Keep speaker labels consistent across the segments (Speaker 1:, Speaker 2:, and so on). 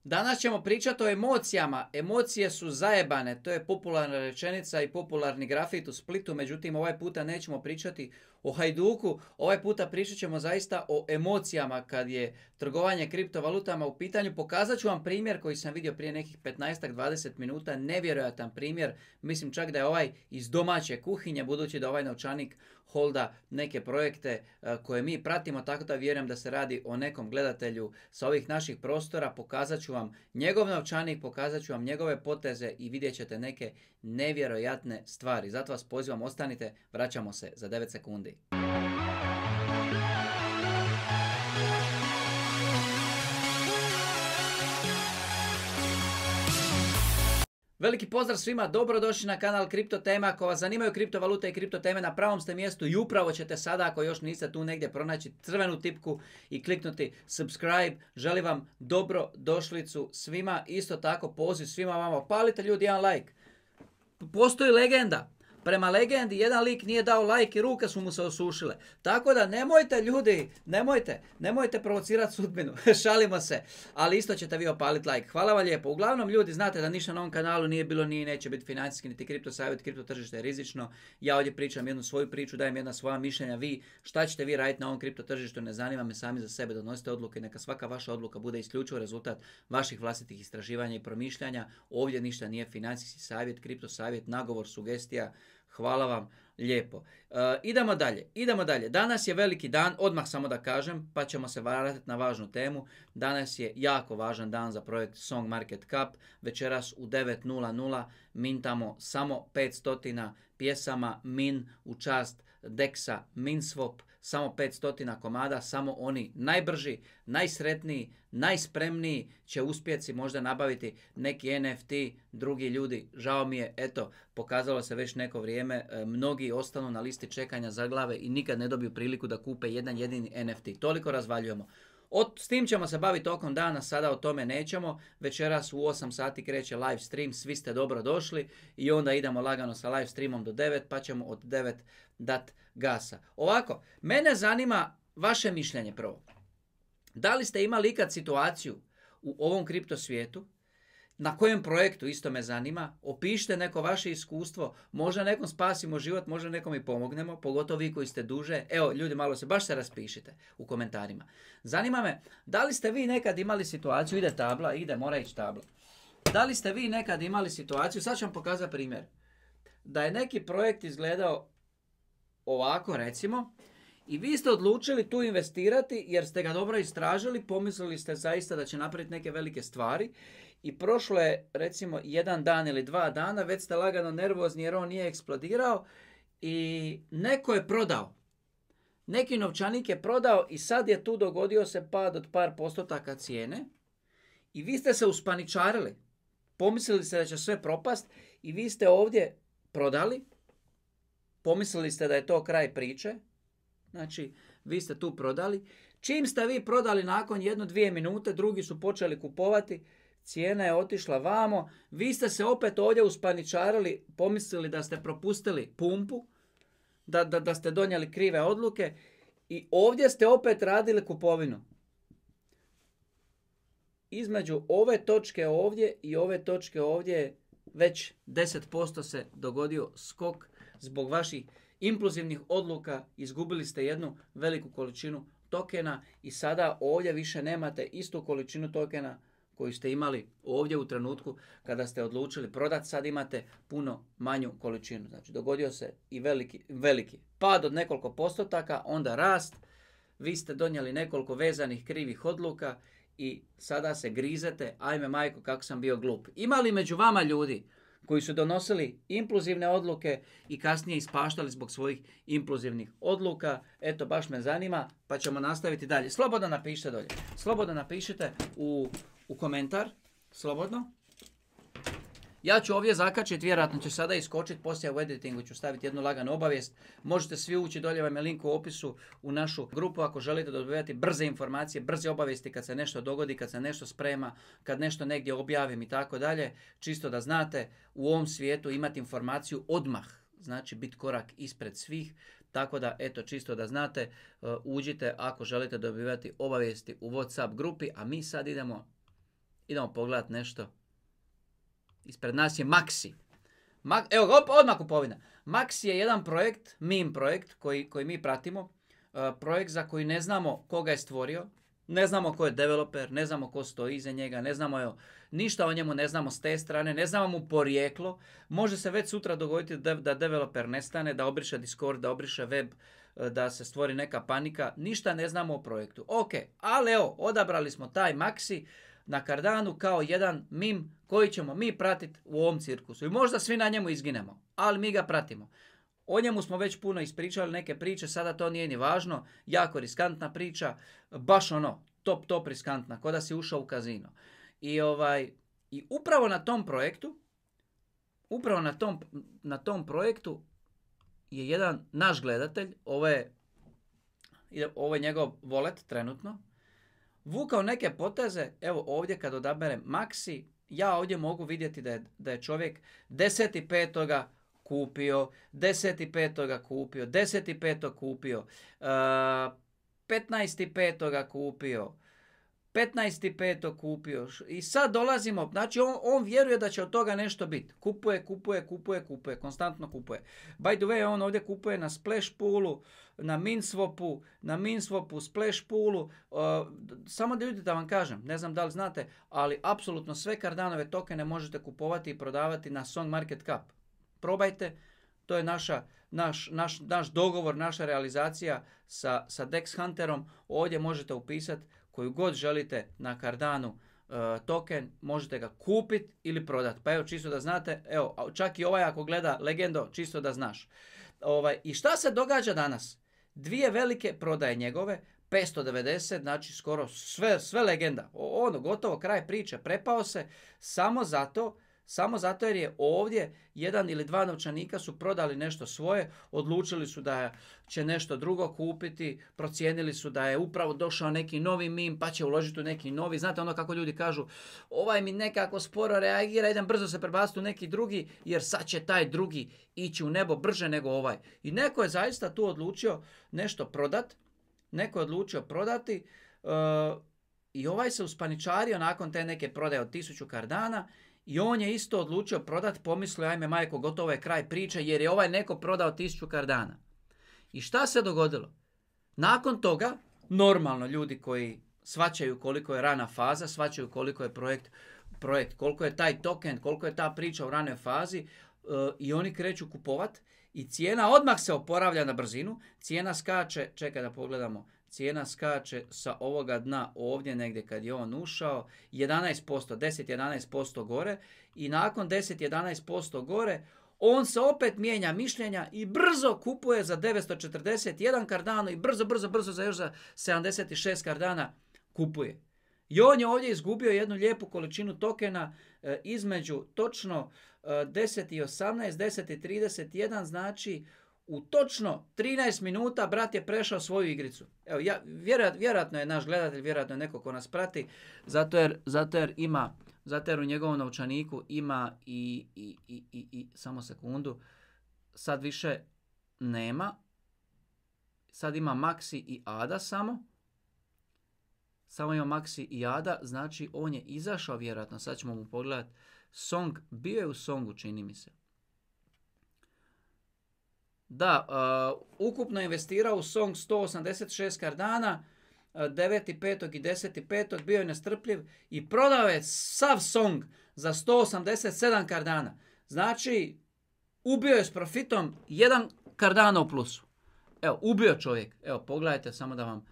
Speaker 1: Danas ćemo pričati o emocijama. Emocije su zajebane, to je popularna rečenica i popularni grafit u Splitu, međutim ovaj puta nećemo pričati o Hajduku, ovaj puta pričat ćemo zaista o emocijama kad je trgovanje kriptovalutama u pitanju. Pokazat ću vam primjer koji sam vidio prije nekih 15-20 minuta, nevjerojatan primjer, mislim čak da je ovaj iz domaće kuhinje, budući da ovaj novčanik holda neke projekte koje mi pratimo, tako da vjerujem da se radi o nekom gledatelju sa ovih naših prostora. Pokazat ću vam njegov novčanik, pokazat ću vam njegove poteze i vidjet ćete neke nevjerojatne stvari. Zato vas pozivam, ostanite, vraćamo se za 9 sekundi. Veliki pozdrav svima, dobrodošli na kanal Kripto Tema. Ako vas zanimaju kriptovalute i kripto teme, na pravom ste mjestu i upravo ćete sada, ako još niste tu negdje, pronaći crvenu tipku i kliknuti subscribe. Želim vam dobrodošlicu svima, isto tako poziv svima vama, palite ljudi jedan like. Postoji legenda. Prema legendi, jedan lik nije dao like i ruke su mu se osušile. Tako da nemojte ljudi, nemojte provocirati sudbinu. Šalimo se, ali isto ćete vi opaliti like. Hvala vam lijepo. Uglavnom ljudi, znate da ništa na ovom kanalu nije bilo, nije neće biti financijski niti kripto savjet, kripto tržište je rizično. Ja ovdje pričam jednu svoju priču, dajem jedna svoja mišljenja. Vi, šta ćete vi raditi na ovom kripto tržištu, ne zanima me, sami za sebe donosite odluke. Neka svaka vaša odluka bude isključivo rezultat vaših vlastitih istraživanja i promišljanja. Ovdje ništa nije financijski savjet, kripto savjet, nagovor, sugestija. Hvala vam lijepo. Idemo dalje. Danas je veliki dan, odmah samo da kažem, pa ćemo se vratiti na važnu temu. Danas je jako važan dan za projekt Song Market Cap. Večeras u 9:00 mintamo samo 500 pjesama min u čast Dexa Minswap. Samo 500 komada, samo oni najbrži, najsretniji, najspremniji će uspjeti možda nabaviti neki NFT, drugi ljudi, žao mi je, eto, pokazalo se već neko vrijeme, mnogi ostanu na listi čekanja za glave i nikad ne dobiju priliku da kupe jedan jedini NFT. Toliko razvaljujemo. S tim ćemo se baviti tokom dana, sada o tome nećemo. Večeras u 8 sati kreće live stream, svi ste dobro došli i onda idemo lagano sa live streamom do 9, pa ćemo od 9 dat gasa. Ovako, mene zanima vaše mišljenje prvo. Da li ste imali ikad situaciju u ovom kripto svijetu, na kojem projektu, isto me zanima, opišite neko vaše iskustvo, možda nekom spasimo život, možda nekom i pomognemo, pogotovo vi koji ste duže. Evo, ljudi, malo se, baš se raspišite u komentarima. Zanima me, da li ste vi nekad imali situaciju, mora ići tabla. Da li ste vi nekad imali situaciju, sad ću vam pokazati primjer, da je neki projekt izgledao ovako, recimo, i vi ste odlučili tu investirati jer ste ga dobro istražili, pomislili ste zaista da će napraviti neke velike stvari i prošlo je recimo 1 dan ili 2 dana, već ste lagano nervozni jer on nije eksplodirao i neko je prodao. Neki novčanik je prodao i sad je tu dogodio se pad od par postotaka cijene i vi ste se uspaničarili. Pomislili ste da će sve propast i vi ste ovdje prodali. Pomislili ste da je to kraj priče. Znači, vi ste tu prodali. Čim ste vi prodali nakon 1-2 minute, drugi su počeli kupovati, cijena je otišla vamo, vi ste se opet ovdje uspaničarili, pomislili da ste propustili pumpu, da ste donijeli krive odluke i ovdje ste opet radili kupovinu. Između ove točke ovdje i ove točke ovdje već 10% se dogodio skok zbog vaših impulzivnih odluka, izgubili ste jednu veliku količinu tokena i sada ovdje više nemate istu količinu tokena koju ste imali ovdje u trenutku kada ste odlučili prodati, sad imate puno manju količinu. Znači dogodio se i veliki pad od nekoliko postotaka, onda rast, vi ste donijeli nekoliko vezanih krivih odluka i sada se grizete, ajme majko kako sam bio glup. Ima li među vama ljudi koji su donosili impulzivne odluke i kasnije ispaštali zbog svojih impulzivnih odluka? Eto, baš me zanima, pa ćemo nastaviti dalje. Slobodno napišite dolje. Slobodno napišite u komentar. Slobodno. Ja ću ovdje zakačiti, vjerojatno će sada iskočiti, poslije u editingu ću staviti jednu laganu obavijest. Možete svi ući, dolje vam je link u opisu u našu grupu ako želite dobivati brze informacije, brze obavijesti kad se nešto dogodi, kad se nešto sprema, kad nešto negdje objavim i tako dalje. Čisto da znate, u ovom svijetu imati informaciju odmah, znači biti korak ispred svih. Tako da, eto, čisto da znate, uđite ako želite dobivati obavijesti u WhatsApp grupi, a mi sad Idemo pogledati nešto. Ispred nas je Maxi. Evo, odmah kupovina. Maxi je jedan projekt, meme projekt koji mi pratimo. Projekt za koji ne znamo koga je stvorio. Ne znamo ko je developer, ne znamo ko stoji iza njega, ne znamo ništa o njemu, ne znamo s te strane, ne znamo mu porijeklo. Može se već sutra dogoditi da developer nestane, da obriše Discord, da obriše web, da se stvori neka panika. Ništa ne znamo o projektu. Ok, ali evo, odabrali smo taj Maxi na Cardanu kao jedan meme koji ćemo mi pratiti u ovom cirkusu. I možda svi na njemu izginemo, ali mi ga pratimo. O njemu smo već puno ispričali neke priče, sada to nije ni važno. Jako riskantna priča, baš ono, top riskantna, ko da si ušao u kazino. I upravo na tom projektu je jedan naš gledatelj, ovo je njegov wallet trenutno, vukao neke poteze. Evo ovdje kad odaberem Maxi, ja ovdje mogu vidjeti da je čovjek 10.5. kupio, 10.5. kupio, 10.5. kupio, 15.5. kupio, 15.5. kupio. I sad dolazimo, znači on vjeruje da će od toga nešto biti. Kupuje, konstantno kupuje. By the way, on ovdje kupuje na Splash Poolu, na Minswapu, Splash Poolu. Samo da ljudi da vam kažem, ne znam da li znate, ali apsolutno sve Cardanove tokene možete kupovati i prodavati na Song Market Cap. Probajte, to je naš dogovor, naša realizacija sa Dex Hunterom. Ovdje možete upisati koju god želite na Cardanu token, možete ga kupiti ili prodati. Pa evo, čisto da znate, evo, čak i ovaj ako gleda Legendo, čisto da znaš. I šta se događa danas? Dvije velike prodaje njegove, 590, znači skoro sve Legenda. Gotovo kraj priče, prepao se samo zato jer je ovdje jedan ili dva novčanika su prodali nešto svoje, odlučili su da će nešto drugo kupiti, procijenili su da je upravo došao neki novi meme, pa će uložiti u neki novi. Znate ono kako ljudi kažu, ovaj mi nekako sporo reagira, idem brzo se prebaciti u neki drugi, jer sad će taj drugi ići u nebo brže nego ovaj. I neko je zaista tu odlučio nešto prodati, i ovaj se uspaničario nakon te neke prodaje od 1000 Cardana. I on je isto odlučio prodati, pomislio, ajme majko, gotovo je kraj priče, jer je ovaj neko prodao 1000 Cardana. I šta se dogodilo? Nakon toga, normalno ljudi koji shvaćaju koliko je rana faza, shvaćaju koliko je projekt, koliko je taj token, koliko je ta priča u ranoj fazi, i oni kreću kupovat i cijena odmah se oporavlja na brzinu, cijena skače, čekaj da pogledamo, cijena skače sa ovoga dna ovdje negdje kad je on ušao 11%, 10-11% gore i nakon 10-11% gore on se opet mijenja mišljenja i brzo kupuje za 941 Cardano i brzo za još za 76 Cardana kupuje. I on je ovdje izgubio jednu lijepu količinu tokena između točno 10.18, 10.31, znači u točno 13 minuta brat je prešao svoju igricu. Evo, vjerojatno je naš gledatelj, vjerojatno je neko ko nas prati, zato jer u njegovom novčaniku ima i samo sekundu, sad više nema, sad ima Maxi i Ada samo ima Maxi i Ada, znači on je izašao vjerojatno, sad ćemo mu pogledati Song, bio je u Songu čini mi se. Da, ukupno investirao u Song 186 Cardana, 9.5. i 10.5. bio je nestrpljiv i prodao je sav Song za 187 Cardana. Znači, ubio je s profitom 1 Cardano u plusu. Evo, ubio čovjek. Evo, pogledajte samo da vam,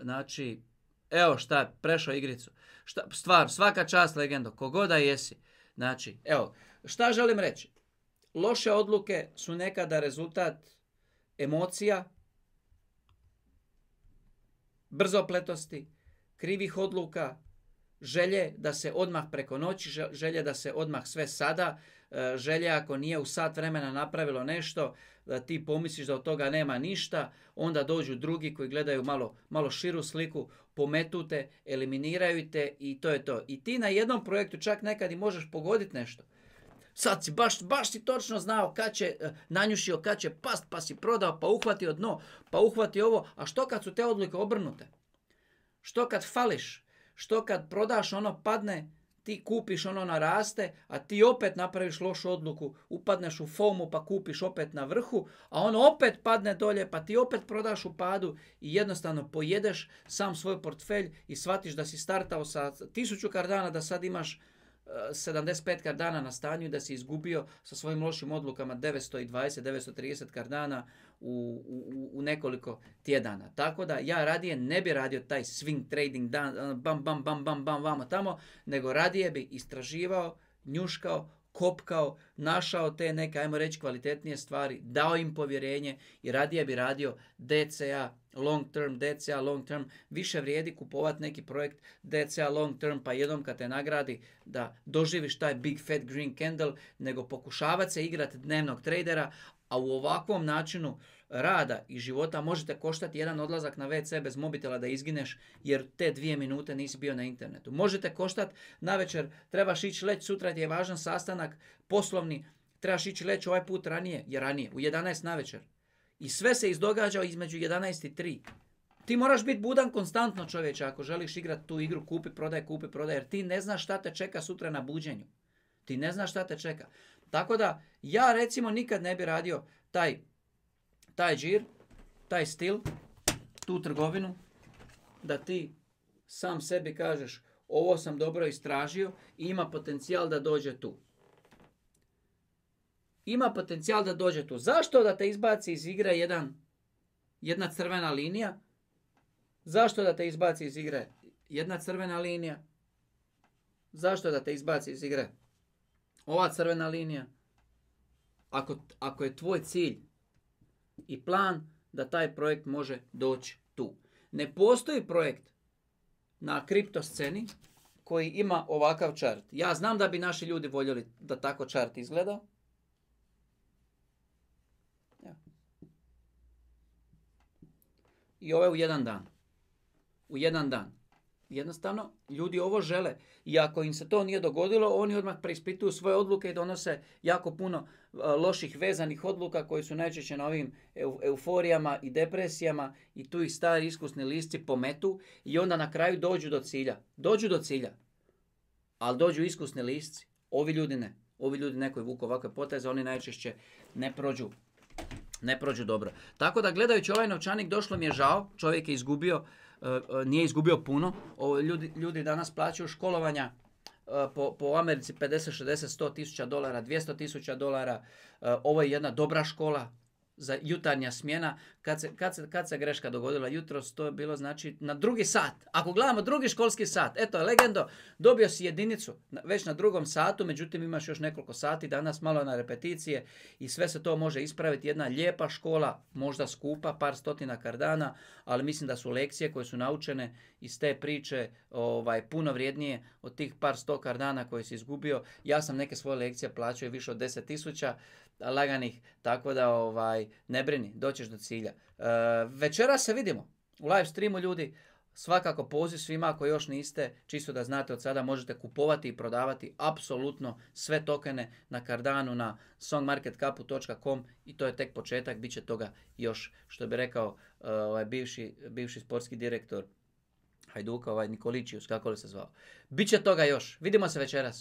Speaker 1: znači, evo šta, prešao igricu. Svaka čast Legendo, kogoda jesi. Znači, evo, šta želim reći? Loše odluke su nekada rezultat emocija, brzopletosti, krivih odluka, želje da se odmah preko noći, želje da se odmah sve sada, želje ako nije u sat vremena napravilo nešto, da ti pomisliš da od toga nema ništa, onda dođu drugi koji gledaju malo širu sliku, pometu te, eliminiraju te i to je to. I ti na jednom projektu čak nekad i možeš pogoditi nešto. Sad si baš si točno znao kad će, nanjušio kad će past, pa si prodao, pa uhvatio dno, pa uhvatio ovo. A što kad su te odluke obrnute? Što kad fališ? Što kad prodaš ono padne, ti kupiš ono naraste, a ti opet napraviš lošu odluku, upadneš u FOMO pa kupiš opet na vrhu, a ono opet padne dolje pa ti opet prodaš u padu i jednostavno pojedeš sam svoj portfelj i shvatiš da si startao sa 1000 Cardana, da sad imaš 75 Cardana na stanju, da si izgubio sa svojim lošim odlukama 920, 930 Cardana u nekoliko tjedana. Tako da ja radije ne bi radio taj swing trading dan, bam, bam, bam, bam, bam, vamo tamo, nego radije bi istraživao, njuškao, kopkao, našao te neke, ajmo reći, kvalitetnije stvari, dao im povjerenje i radije bi radio DCA long term, više vrijedi kupovati neki projekt DCA long term pa jednom kad te nagradi da doživiš taj big fat green candle, nego pokušavati se igrati dnevnog tradera, a u ovakvom načinu rada i života možete koštati jedan odlazak na WC bez mobitela da izgineš jer te 2 minute nisi bio na internetu. Možete koštati navečer, trebaš ići leći, sutra ti je važan sastanak poslovni, trebaš ići leći ovaj put ranije, u 11 navečer. I sve se izdogađa između 11 i 3. Ti moraš biti budan konstantno, čovječe, ako želiš igrati tu igru kupi, prodaj, jer ti ne znaš šta te čeka sutra na buđenju. Ti ne znaš šta te čeka. Tako da ja recimo nikad ne bi radio taj džir, taj stil, tu trgovinu, da ti sam sebi kažeš ovo sam dobro istražio i ima potencijal da dođe tu. Ima potencijal da dođe tu. Zašto da te izbaci iz igre jedna crvena linija? Zašto da te izbaci iz igre jedna crvena linija? Zašto da te izbaci iz igre ova crvena linija? Ako je tvoj cilj i plan da taj projekt može doći tu. Ne postoji projekt na kripto sceni koji ima ovakav chart. Ja znam da bi naši ljudi voljeli da tako chart izgleda. I ovo je u jedan dan. Jednostavno, ljudi ovo žele. I ako im se to nije dogodilo, oni odmah preispituju svoje odluke i donose jako puno loših vezanih odluka koji su najčešće na ovim euforijama i depresijama i tu ih stari iskusni lisci pometu i onda na kraju dođu do cilja. Ali dođu iskusni lisci. Ovi ljudi ne. Ovi ljudi neko vuku ovakve poteze, oni najčešće ne prođu dobro. Tako da gledajući ovaj novčanik došlo mi je žao, čovjek je izgubio, nije izgubio puno. Ljudi danas plaćaju školovanja po Americi 50, 60, 100 tisuća dolara, 200 tisuća dolara. Ovo je jedna dobra škola za jutarnja smjena. Kad se greška dogodila jutros, to je bilo znači na drugi sat. Ako gledamo drugi školski sat, eto legendo, dobio si jedinicu već na drugom satu, međutim imaš još nekoliko sati danas malo na repeticije i sve se to može ispraviti. Jedna lijepa škola, možda skupa, par stotina Cardana, ali mislim da su lekcije koje su naučene iz te priče puno vrijednije od tih par sto Cardana koje si izgubio. Ja sam neke svoje lekcije plaćao više od 10 tisuća laganih, tako da ne brini, doćeš do cilja. Večera se vidimo u live streamu, ljudi. Svakako poziv svima ako još niste, čisto da znate od sada možete kupovati i prodavati apsolutno sve tokene na Cardanu na songmarketcapu.com i to je tek početak, bit će toga još, što bi rekao bivši sportski direktor Hajduka, Nikoličius, kako li se zvao. Biće toga još. Vidimo se večeras.